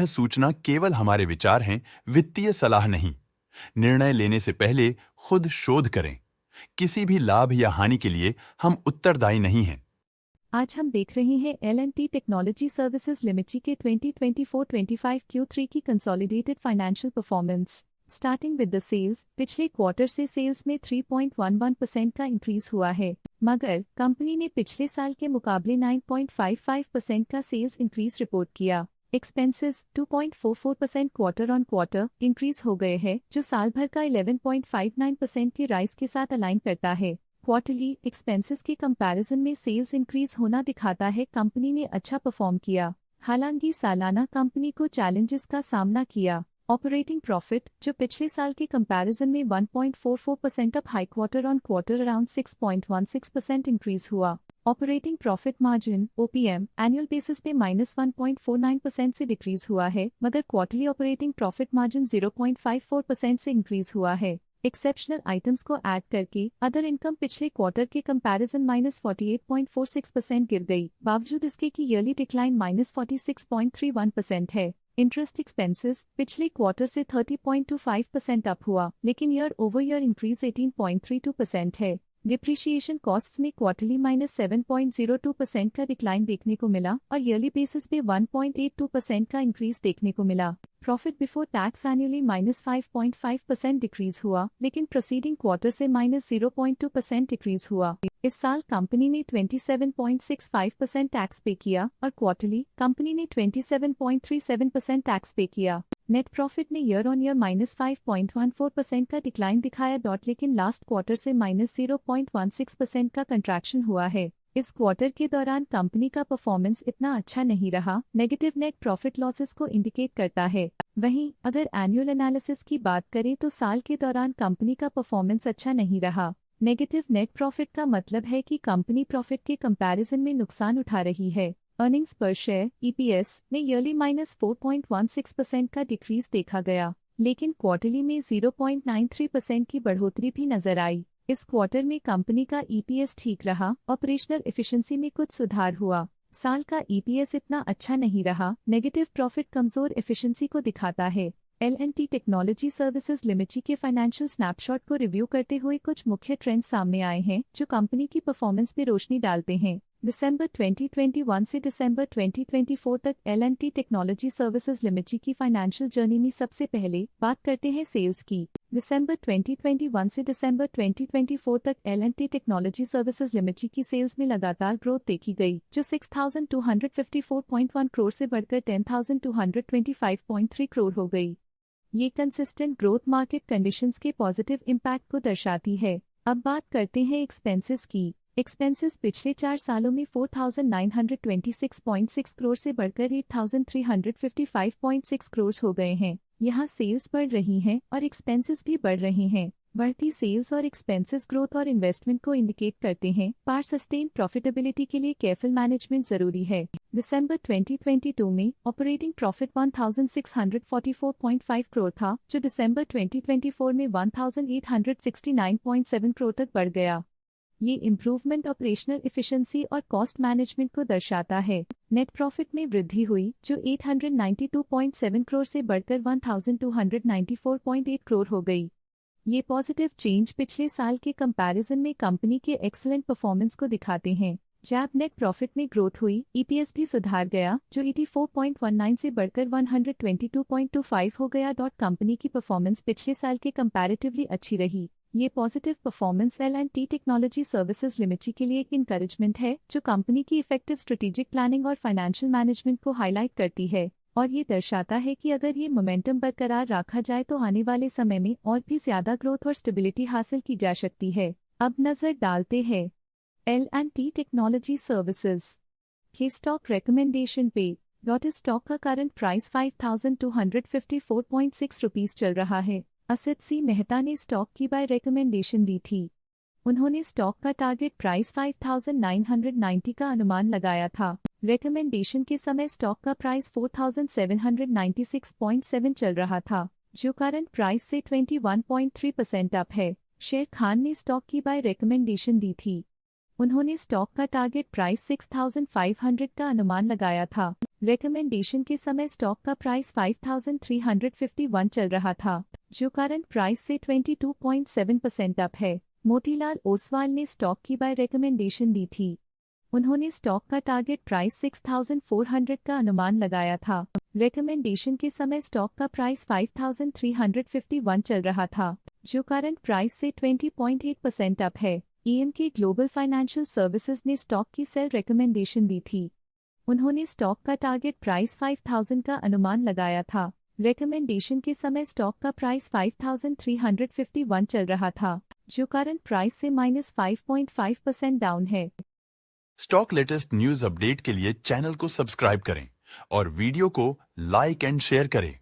सूचना केवल हमारे विचार हैं, वित्तीय सलाह नहीं। निर्णय लेने से पहले खुद शोध करें। किसी भी लाभ या हानि के लिए हम उत्तरदायी नहीं हैं। आज हम देख रहे हैं L&T टेक्नोलॉजी सर्विसेज लिमिटेड के 2024-25 Q3 की consolidated financial performance. Starting with the sales, पिछले क्वार्टर से सेल्स में 3.11% का इंक्रीज हुआ है, मगर कंपनी ने पिछले साल के मुकाबले 9.55% का सेल्स इंक्रीज रिपोर्ट किया। Expenses 2.44% quarter on quarter increase हो गए हैं, जो साल भर का 11.59% की राइज के साथ अलाइन करता है। क्वार्टरली एक्सपेंसेस के कंपैरिजन में सेल्स इंक्रीज होना दिखाता है कंपनी ने अच्छा परफॉर्म किया। हालांकि सालाना कंपनी को चैलेंजेस का सामना किया। ऑपरेटिंग प्रॉफिट, जो पिछले साल के कंपैरिजन में 1.44% up high quarter on quarter around 6.16% increase हुआ। Operating profit margin OPM annual basis पे -1.49% से डिक्रीज हुआ है, मगर क्वार्टरली ऑपरेटिंग प्रॉफिट मार्जिन 0.54% से इंक्रीज हुआ है। एक्सेप्शनल आइटम्स को ऐड करके अदर इनकम पिछले क्वार्टर के कंपैरिजन -48.46% गिर गई, बावजूद इसके कि ईयरली डिक्लाइन -46.31% है। इंटरेस्ट एक्सपेंसेस पिछले क्वार्टर से 30.25% अप हुआ, लेकिन ईयर ओवर ईयर इंक्रीज 18.32% है। डिप्रिशिएशन कॉस्ट्स में क्वार्टरली -7.02% का डिक्लाइन देखने को मिला और ईयरली बेसिस पे 1.82% का इंक्रीज देखने को मिला। Profit before tax annually -5.5% decrease हुआ, लेकिन प्रोसीडिंग क्वार्टर से -0.2% डिक्रीज हुआ। इस साल कंपनी ने 27.65% टैक्स पे किया और क्वार्टरली कंपनी ने 27.37% टैक्स पे किया। नेट प्रॉफिट ने ईयर ऑन ईयर -5.14% का डिक्लाइन दिखाया, लेकिन लास्ट क्वार्टर से -0.16% का कंट्रैक्शन हुआ है। इस क्वार्टर के दौरान कंपनी का परफॉर्मेंस इतना अच्छा नहीं रहा, नेगेटिव नेट प्रॉफिट लॉसेस को इंडिकेट करता है। वहीं अगर एनुअल एनालिसिस की बात करें तो साल के दौरान कंपनी का परफॉर्मेंस अच्छा नहीं रहा। नेगेटिव नेट प्रॉफिट का मतलब है कि कंपनी प्रॉफिट के कंपैरिजन में नुकसान उठा रही है। अर्निंग्स पर शेयर EPS ने ईयरली -4.16% का डिक्रीज देखा गया, लेकिन क्वार्टरली में 0.93% की बढ़ोतरी भी नजर आई। इस क्वार्टर में कंपनी का EPS ठीक रहा, ऑपरेशनल एफिशिएंसी में कुछ सुधार हुआ। साल का EPS इतना अच्छा नहीं रहा, नेगेटिव प्रॉफिट कमजोर एफिशिएंसी को दिखाता है। L&T टेक्नोलॉजी सर्विसेज लिमिटेड के फाइनेंशियल स्नैपशॉट को रिव्यू करते हुए कुछ मुख्य ट्रेंड्स सामने आए हैं, जो कंपनी की परफॉर्मेंस पे रोशनी डालते हैं। दिसंबर 2021 से दिसंबर 2024 तक L&T टेक्नोलॉजी सर्विसेज लिमिटेड की फाइनेंशियल जर्नी में सबसे पहले बात करते हैं सेल्स की। दिसंबर 2021 से दिसंबर 2024 तक L&T टेक्नोलॉजी सर्विसेज लिमिटेड की सेल्स में लगातार ग्रोथ देखी गई, जो 6,254.1 करोड़ से बढ़कर 10,225.3 करोड़ हो गई। ये कंसिस्टेंट ग्रोथ मार्केट कंडीशंस के पॉजिटिव इम्पैक्ट को दर्शाती है। अब बात करते हैं एक्सपेंसेस की। एक्सपेंसेस पिछले 4 सालों में 4,926.6 करोड़ से बढ़कर 8,355.6 करोड़ हो गए हैं। यहाँ सेल्स बढ़ रही हैं और एक्सपेंसेस भी बढ़ रहे हैं। बढ़ती सेल्स और एक्सपेंसेस ग्रोथ और इन्वेस्टमेंट को इंडिकेट करते हैं, पर सस्टेन प्रॉफिटेबिलिटी के लिए केयरफुल मैनेजमेंट जरूरी है। दिसंबर 2022 में ऑपरेटिंग प्रॉफिट 1,644.5 करोड़ था, जो दिसंबर 2024 में 1,869.7 करोड़ तक बढ़ गया। ये इम्प्रूवमेंट ऑपरेशनल एफिशिएंसी और कॉस्ट मैनेजमेंट को दर्शाता है। नेट प्रॉफिट में वृद्धि हुई, जो 892.7 करोड़ से बढ़कर 1,294.8 करोड़ हो गई। ये पॉजिटिव चेंज पिछले साल के कंपैरिजन में कंपनी के एक्सीलेंट परफॉर्मेंस को दिखाते हैं। जैब नेट प्रॉफिट में ग्रोथ हुई, EPS भी सुधार गया, जो 84.19 से बढ़कर 122.25 हो गया। कंपनी की परफॉर्मेंस पिछले साल के कंपैरेटिवली अच्छी रही। ये positive performance L&T technology services limited के लिए एक इंकरेजमेंट है, जो कंपनी की इफेक्टिव स्ट्रेटेजिक प्लानिंग और फाइनेंशियल मैनेजमेंट को हाईलाइट करती है और ये दर्शाता है कि अगर ये मोमेंटम बरकरार रखा जाए तो आने वाले समय में और भी ज्यादा ग्रोथ और स्टेबिलिटी हासिल की जा सकती है। अब नजर डालते हैं L&T टेक्नोलॉजी सर्विसेज के स्टॉक रिकमेंडेशन पे। स्टॉक का करंट प्राइस 5,254.6 रुपीज चल रहा है। असित सी मेहता ने स्टॉक की बाय रिकमेंडेशन दी थी। उन्होंने स्टॉक का टारगेट प्राइस 5,990 का अनुमान लगाया था। रिकमेंडेशन के समय स्टॉक का प्राइस 4,796.7 चल रहा था, जो करंट प्राइस से 21.3% अप है। शेर खान ने स्टॉक की बाय रिकमेंडेशन दी थी। उन्होंने स्टॉक का टारगेट प्राइस 6,500 का अनुमान लगाया था। रिकमेंडेशन के समय स्टॉक का प्राइस 5351 चल रहा था, जो करंट प्राइस से 22.7% अप है। मोतीलाल ओसवाल ने स्टॉक की बाय रिकमेंडेशन दी थी। उन्होंने स्टॉक का टारगेट प्राइस 6400 का अनुमान लगाया था। रिकमेंडेशन के समय स्टॉक का प्राइस 5351 चल रहा था, जो करंट प्राइस से 20.8% अप है। EMK ग्लोबल फाइनेंशियल सर्विसेज ने स्टॉक की सेल रिकमेंडेशन दी थी। उन्होंने स्टॉक का टारगेट प्राइस 5000 का अनुमान लगाया था। रिकमेंडेशन के समय स्टॉक का प्राइस 5351 चल रहा था, जो करंट प्राइस से -5.5% डाउन है। स्टॉक लेटेस्ट न्यूज अपडेट के लिए चैनल को सब्सक्राइब करें और वीडियो को लाइक एंड शेयर करें।